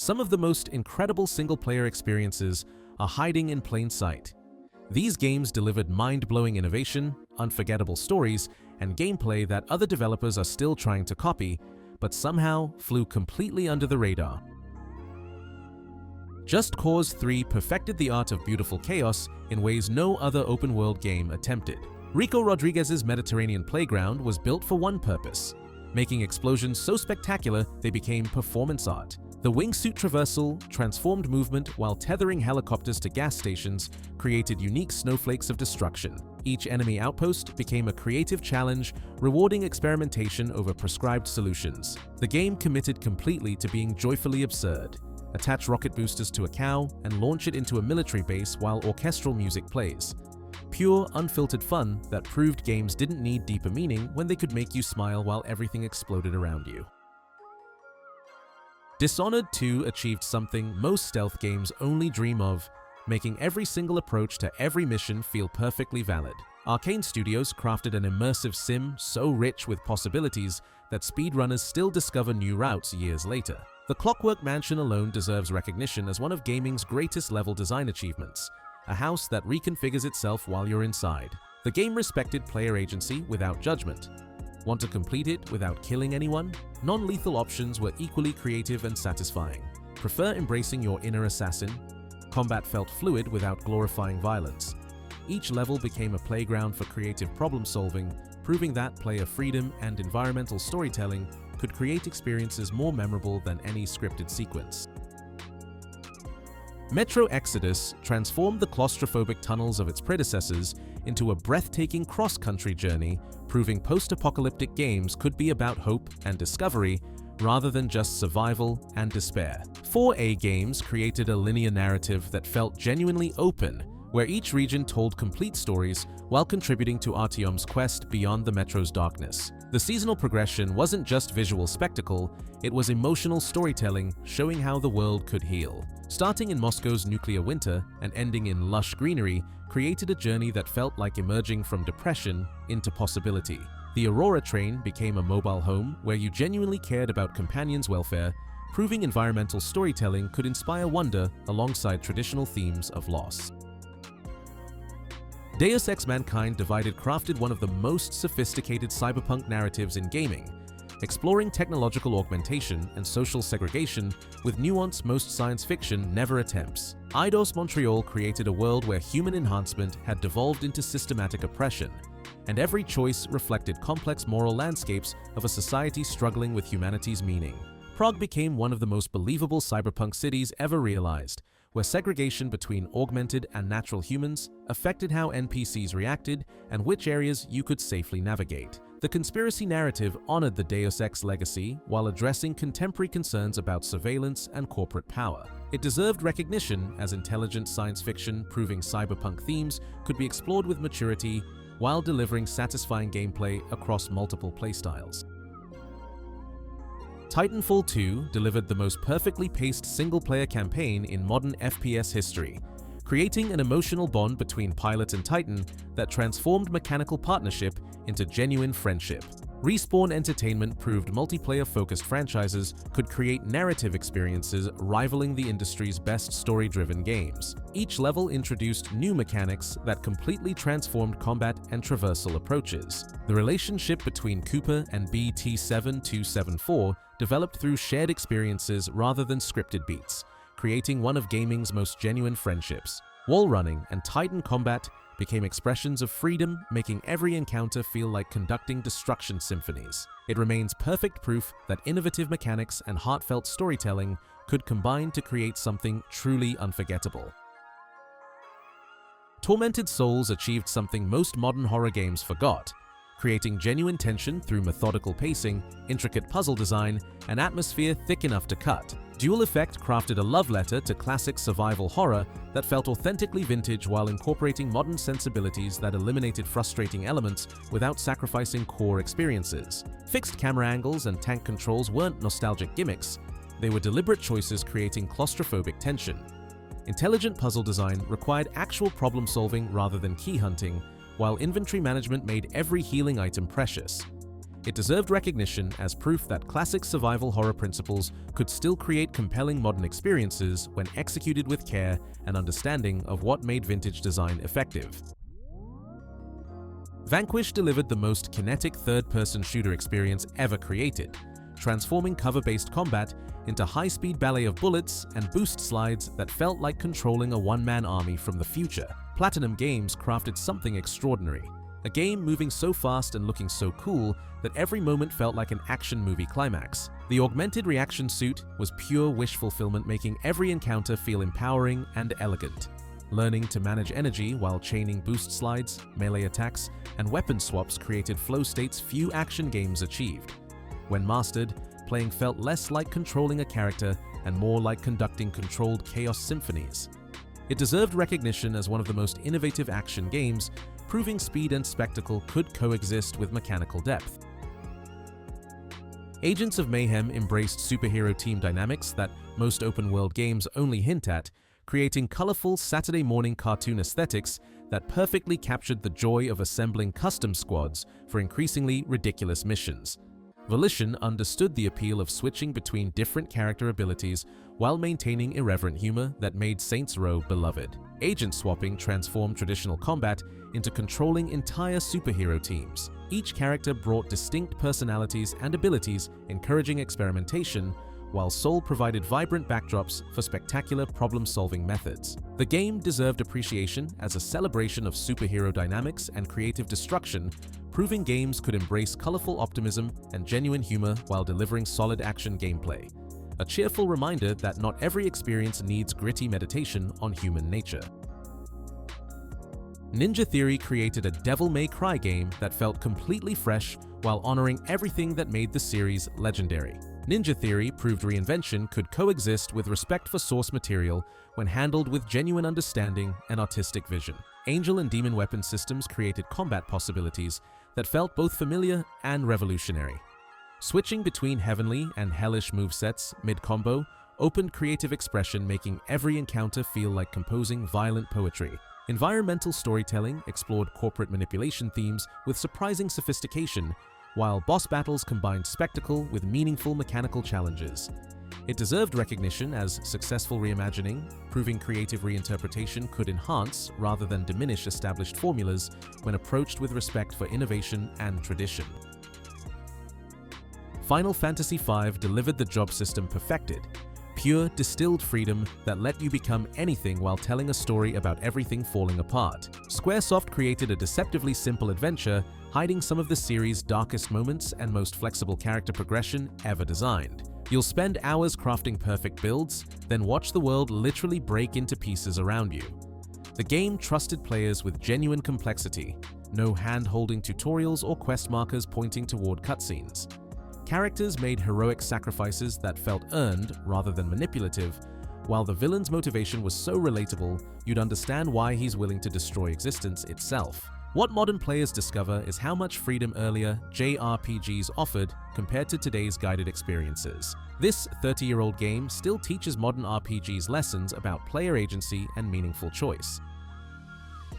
Some of the most incredible single-player experiences are hiding in plain sight. These games delivered mind-blowing innovation, unforgettable stories, and gameplay that other developers are still trying to copy, but somehow flew completely under the radar. Just Cause 3 perfected the art of beautiful chaos in ways no other open-world game attempted. Rico Rodriguez's Mediterranean playground was built for one purpose: making explosions so spectacular they became performance art. The wingsuit traversal, transformed movement while tethering helicopters to gas stations, created unique snowflakes of destruction. Each enemy outpost became a creative challenge, rewarding experimentation over prescribed solutions. The game committed completely to being joyfully absurd. Attach rocket boosters to a cow and launch it into a military base while orchestral music plays. Pure, unfiltered fun that proved games didn't need deeper meaning when they could make you smile while everything exploded around you. Dishonored 2 achieved something most stealth games only dream of, making every single approach to every mission feel perfectly valid. Arcane Studios crafted an immersive sim so rich with possibilities that speedrunners still discover new routes years later. The Clockwork Mansion alone deserves recognition as one of gaming's greatest level design achievements, a house that reconfigures itself while you're inside. The game respected player agency without judgment. Want to complete it without killing anyone? Non-lethal options were equally creative and satisfying. Prefer embracing your inner assassin? Combat felt fluid without glorifying violence. Each level became a playground for creative problem-solving, proving that player freedom and environmental storytelling could create experiences more memorable than any scripted sequence. Metro Exodus transformed the claustrophobic tunnels of its predecessors into a breathtaking cross-country journey, proving post-apocalyptic games could be about hope and discovery rather than just survival and despair. VIII games created a linear narrative that felt genuinely open, where each region told complete stories while contributing to Artyom's quest beyond the Metro's darkness. The seasonal progression wasn't just visual spectacle, it was emotional storytelling showing how the world could heal. Starting in Moscow's nuclear winter and ending in lush greenery created a journey that felt like emerging from depression into possibility. The Aurora train became a mobile home where you genuinely cared about companions' welfare, proving environmental storytelling could inspire wonder alongside traditional themes of loss. Deus Ex Mankind Divided crafted one of the most sophisticated cyberpunk narratives in gaming, exploring technological augmentation and social segregation with nuance most science fiction never attempts. Eidos Montreal created a world where human enhancement had devolved into systematic oppression, and every choice reflected complex moral landscapes of a society struggling with humanity's meaning. Prague became one of the most believable cyberpunk cities ever realized, where segregation between augmented and natural humans affected how NPCs reacted and which areas you could safely navigate. The conspiracy narrative honored the Deus Ex legacy while addressing contemporary concerns about surveillance and corporate power. It deserved recognition as intelligent science fiction, proving cyberpunk themes could be explored with maturity while delivering satisfying gameplay across multiple playstyles. Titanfall 2 delivered the most perfectly paced single-player campaign in modern FPS history, creating an emotional bond between pilot and Titan that transformed mechanical partnership into genuine friendship. Respawn Entertainment proved multiplayer-focused franchises could create narrative experiences rivaling the industry's best story-driven games. Each level introduced new mechanics that completely transformed combat and traversal approaches. The relationship between Cooper and BT-7274 developed through shared experiences rather than scripted beats, creating one of gaming's most genuine friendships. Wall running and Titan combat became expressions of freedom, making every encounter feel like conducting destruction symphonies. It remains perfect proof that innovative mechanics and heartfelt storytelling could combine to create something truly unforgettable. Tormented Souls achieved something most modern horror games forgot, creating genuine tension through methodical pacing, intricate puzzle design, and atmosphere thick enough to cut. Dual Effect crafted a love letter to classic survival horror that felt authentically vintage while incorporating modern sensibilities that eliminated frustrating elements without sacrificing core experiences. Fixed camera angles and tank controls weren't nostalgic gimmicks, they were deliberate choices creating claustrophobic tension. Intelligent puzzle design required actual problem-solving rather than key hunting, while inventory management made every healing item precious. It deserved recognition as proof that classic survival horror principles could still create compelling modern experiences when executed with care and understanding of what made vintage design effective. Vanquish delivered the most kinetic third-person shooter experience ever created, transforming cover-based combat into high-speed ballet of bullets and boost slides that felt like controlling a one-man army from the future. Platinum Games crafted something extraordinary, a game moving so fast and looking so cool that every moment felt like an action movie climax. The augmented reaction suit was pure wish fulfillment, making every encounter feel empowering and elegant. Learning to manage energy while chaining boost slides, melee attacks, and weapon swaps created flow states few action games achieved. When mastered, playing felt less like controlling a character and more like conducting controlled chaos symphonies. It deserved recognition as one of the most innovative action games, proving speed and spectacle could coexist with mechanical depth. Agents of Mayhem embraced superhero team dynamics that most open-world games only hint at, creating colorful Saturday morning cartoon aesthetics that perfectly captured the joy of assembling custom squads for increasingly ridiculous missions. VIII understood the appeal of switching between different character abilities while maintaining irreverent humor that made Saints Row beloved. Agent swapping transformed traditional combat into controlling entire superhero teams. Each character brought distinct personalities and abilities, encouraging experimentation, while Soul provided vibrant backdrops for spectacular problem-solving methods. The game deserved appreciation as a celebration of superhero dynamics and creative destruction, proving games could embrace colorful optimism and genuine humor while delivering solid action gameplay. A cheerful reminder that not every experience needs gritty meditation on human nature. Ninja Theory created a Devil May Cry game that felt completely fresh while honoring everything that made the series legendary. Ninja Theory proved reinvention could coexist with respect for source material when handled with genuine understanding and artistic vision. Angel and demon weapon systems created combat possibilities that felt both familiar and revolutionary. Switching between heavenly and hellish movesets mid-combo opened creative expression, making every encounter feel like composing violent poetry. Environmental storytelling explored corporate manipulation themes with surprising sophistication, while boss battles combined spectacle with meaningful mechanical challenges. It deserved recognition as successful reimagining, proving creative reinterpretation could enhance rather than diminish established formulas when approached with respect for innovation and tradition. Final Fantasy V delivered the job system perfected, pure, distilled freedom that let you become anything while telling a story about everything falling apart. Squaresoft created a deceptively simple adventure, hiding some of the series' darkest moments and most flexible character progression ever designed. You'll spend hours crafting perfect builds, then watch the world literally break into pieces around you. The game trusted players with genuine complexity, no hand-holding tutorials or quest markers pointing toward cutscenes. Characters made heroic sacrifices that felt earned rather than manipulative, while the villain's motivation was so relatable you'd understand why he's willing to destroy existence itself. What modern players discover is how much freedom earlier JRPGs offered compared to today's guided experiences. This 30-year-old game still teaches modern RPGs lessons about player agency and meaningful choice.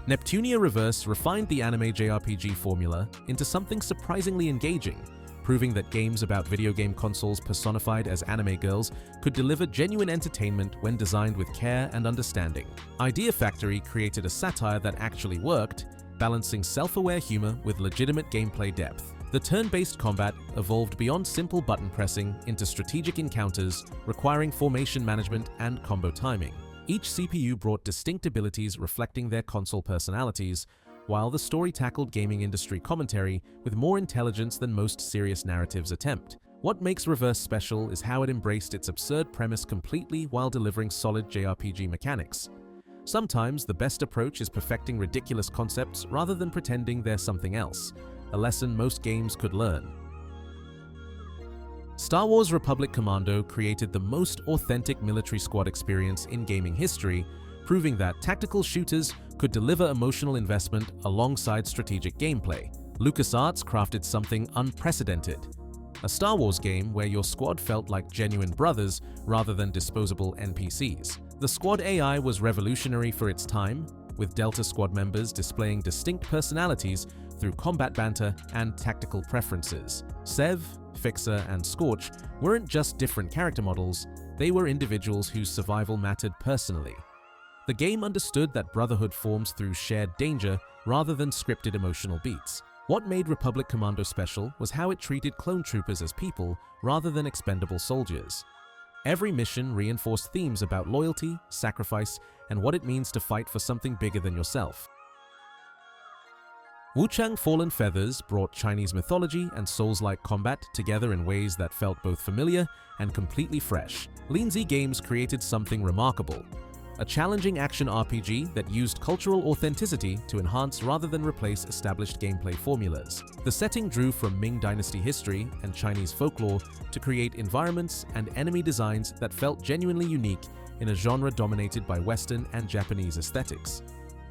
Neptunia ReVerse refined the anime JRPG formula into something surprisingly engaging, proving that games about video game consoles personified as anime girls could deliver genuine entertainment when designed with care and understanding. Idea Factory created a satire that actually worked, balancing self-aware humor with legitimate gameplay depth. The turn-based combat evolved beyond simple button pressing into strategic encounters requiring formation management and combo timing. Each CPU brought distinct abilities reflecting their console personalities, while the story tackled gaming industry commentary with more intelligence than most serious narratives attempt. What makes ReVerse special is how it embraced its absurd premise completely while delivering solid JRPG mechanics. Sometimes the best approach is perfecting ridiculous concepts rather than pretending they're something else, a lesson most games could learn. Star Wars Republic Commando created the most authentic military squad experience in gaming history, proving that tactical shooters could deliver emotional investment alongside strategic gameplay. LucasArts crafted something unprecedented, a Star Wars game where your squad felt like genuine brothers rather than disposable NPCs. The squad AI was revolutionary for its time, with Delta Squad members displaying distinct personalities through combat banter and tactical preferences. Sev, Fixer, and Scorch weren't just different character models, they were individuals whose survival mattered personally. The game understood that brotherhood forms through shared danger rather than scripted emotional beats. What made Republic Commando special was how it treated clone troopers as people rather than expendable soldiers. Every mission reinforced themes about loyalty, sacrifice, and what it means to fight for something bigger than yourself. Wuchang Fallen Feathers brought Chinese mythology and Souls-like combat together in ways that felt both familiar and completely fresh. DmC Games created something remarkable, a challenging action RPG that used cultural authenticity to enhance rather than replace established gameplay formulas. The setting drew from Ming Dynasty history and Chinese folklore to create environments and enemy designs that felt genuinely unique in a genre dominated by Western and Japanese aesthetics.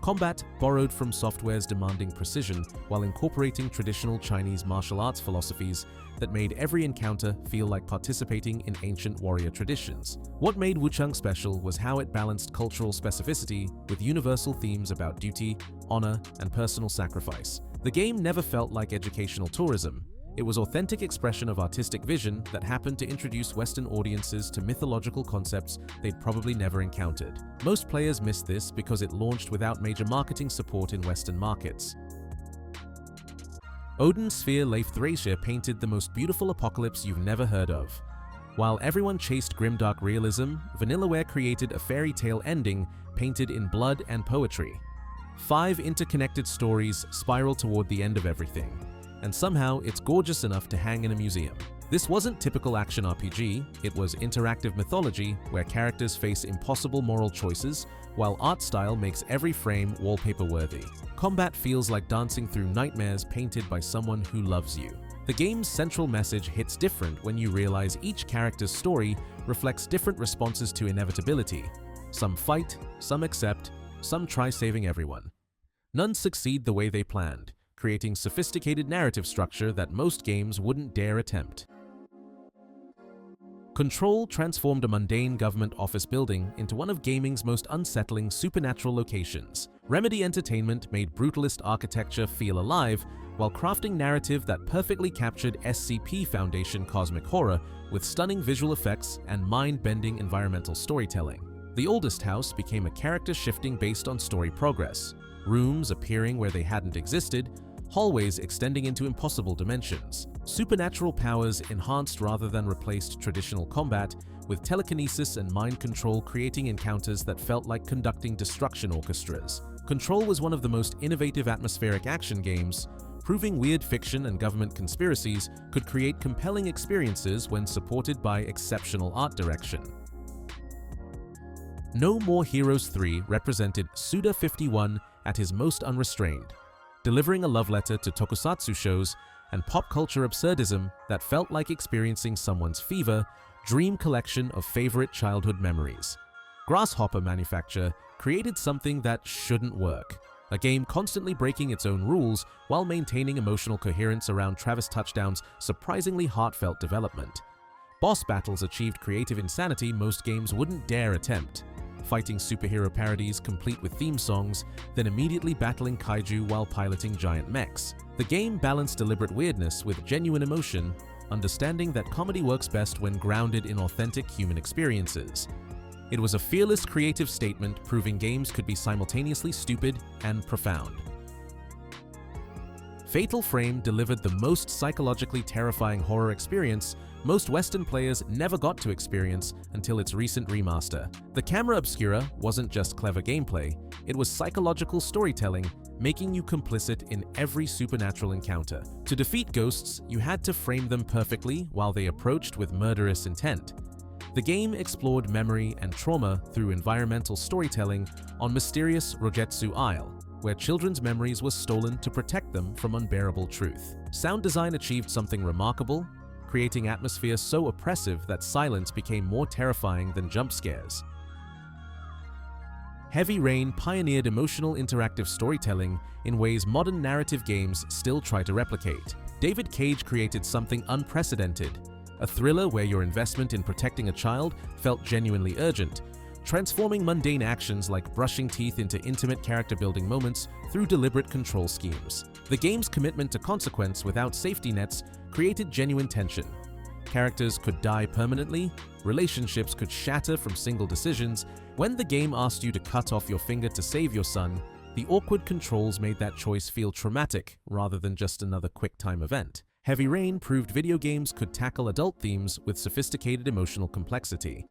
Combat borrowed from software's demanding precision while incorporating traditional Chinese martial arts philosophies that made every encounter feel like participating in ancient warrior traditions. What made Wuchang special was how it balanced cultural specificity with universal themes about duty, honor, and personal sacrifice. The game never felt like educational tourism. It was authentic expression of artistic vision that happened to introduce Western audiences to mythological concepts they'd probably never encountered. Most players missed this because it launched without major marketing support in Western markets. Odin's sphere Leifthrasir painted the most beautiful apocalypse you've never heard of. While everyone chased grimdark realism, Vanillaware created a fairy tale ending painted in blood and poetry. 5 interconnected stories spiral toward the end of everything, and somehow it's gorgeous enough to hang in a museum. This wasn't typical action RPG, it was interactive mythology where characters face impossible moral choices, while art style makes every frame wallpaper-worthy. Combat feels like dancing through nightmares painted by someone who loves you. The game's central message hits different when you realize each character's story reflects different responses to inevitability. Some fight, some accept, some try saving everyone. None succeed the way they planned, creating sophisticated narrative structure that most games wouldn't dare attempt. Control transformed a mundane government office building into one of gaming's most unsettling supernatural locations. Remedy Entertainment made brutalist architecture feel alive while crafting narrative that perfectly captured SCP Foundation cosmic horror with stunning visual effects and mind-bending environmental storytelling. The oldest house became a character shifting based on story progress, rooms appearing where they hadn't existed, hallways extending into impossible dimensions. Supernatural powers enhanced rather than replaced traditional combat, with telekinesis and mind control creating encounters that felt like conducting destruction orchestras. Control was one of the most innovative atmospheric action games, proving weird fiction and government conspiracies could create compelling experiences when supported by exceptional art direction. No More Heroes 3 represented Suda51 at his most unrestrained, delivering a love letter to tokusatsu shows and pop culture absurdism that felt like experiencing someone's fever dream collection of favorite childhood memories. Grasshopper Manufacture created something that shouldn't work, a game constantly breaking its own rules while maintaining emotional coherence around Travis Touchdown's surprisingly heartfelt development. Boss battles achieved creative insanity most games wouldn't dare attempt, fighting superhero parodies complete with theme songs, then immediately battling kaiju while piloting giant mechs. The game balanced deliberate weirdness with genuine emotion, understanding that comedy works best when grounded in authentic human experiences. It was a fearless creative statement proving games could be simultaneously stupid and profound. Fatal Frame delivered the most psychologically terrifying horror experience most Western players never got to experience until its recent remaster. The camera obscura wasn't just clever gameplay, it was psychological storytelling, making you complicit in every supernatural encounter. To defeat ghosts, you had to frame them perfectly while they approached with murderous intent. The game explored memory and trauma through environmental storytelling on mysterious Rogetsu Isle, where children's memories were stolen to protect them from unbearable truth. Sound design achieved something remarkable, creating atmosphere so oppressive that silence became more terrifying than jump scares. Heavy Rain pioneered emotional interactive storytelling in ways modern narrative games still try to replicate. David Cage created something unprecedented, a thriller where your investment in protecting a child felt genuinely urgent, transforming mundane actions like brushing teeth into intimate character-building moments through deliberate control schemes. The game's commitment to consequence without safety nets created genuine tension. Characters could die permanently, relationships could shatter from single decisions. When the game asked you to cut off your finger to save your son, the awkward controls made that choice feel traumatic rather than just another quick-time event. Heavy Rain proved video games could tackle adult themes with sophisticated emotional complexity.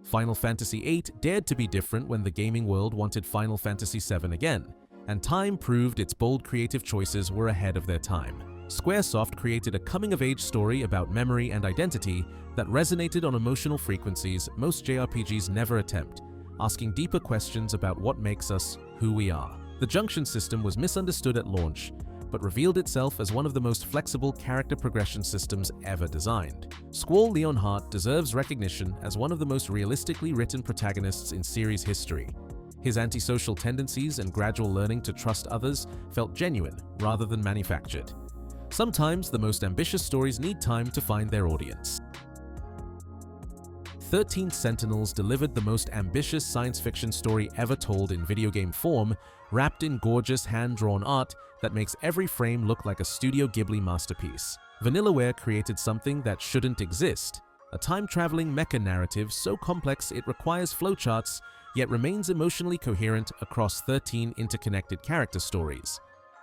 Final Fantasy VIII dared to be different when the gaming world wanted Final Fantasy VII again, and time proved its bold creative choices were ahead of their time. Squaresoft created a coming-of-age story about memory and identity that resonated on emotional frequencies most JRPGs never attempt, asking deeper questions about what makes us who we are. The Junction system was misunderstood at launch, but revealed itself as one of the most flexible character progression systems ever designed. Squall Leonhardt deserves recognition as one of the most realistically written protagonists in series history. His antisocial tendencies and gradual learning to trust others felt genuine rather than manufactured. Sometimes the most ambitious stories need time to find their audience. 13 Sentinels delivered the most ambitious science fiction story ever told in video game form, wrapped in gorgeous hand-drawn art that makes every frame look like a Studio Ghibli masterpiece. Vanillaware created something that shouldn't exist, a time-traveling mecha narrative so complex it requires flowcharts, yet remains emotionally coherent across 13 interconnected character stories.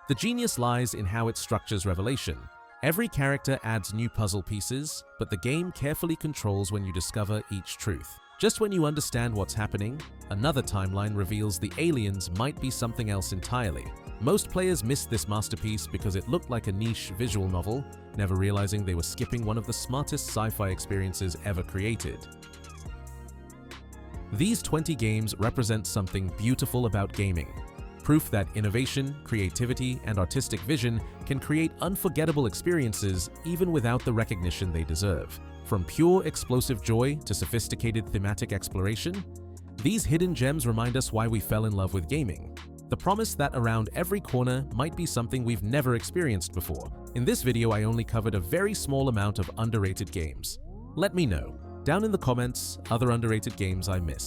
The genius lies in how it structures revelation. Every character adds new puzzle pieces, but the game carefully controls when you discover each truth. Just when you understand what's happening, another timeline reveals the aliens might be something else entirely. Most players missed this masterpiece because it looked like a niche visual novel, never realizing they were skipping one of the smartest sci-fi experiences ever created. These 20 games represent something beautiful about gaming. Proof that innovation, creativity, and artistic vision can create unforgettable experiences even without the recognition they deserve. From pure explosive joy to sophisticated thematic exploration, these hidden gems remind us why we fell in love with gaming. The promise that around every corner might be something we've never experienced before. In this video, I only covered a very small amount of underrated games. Let me know down in the comments other underrated games I missed.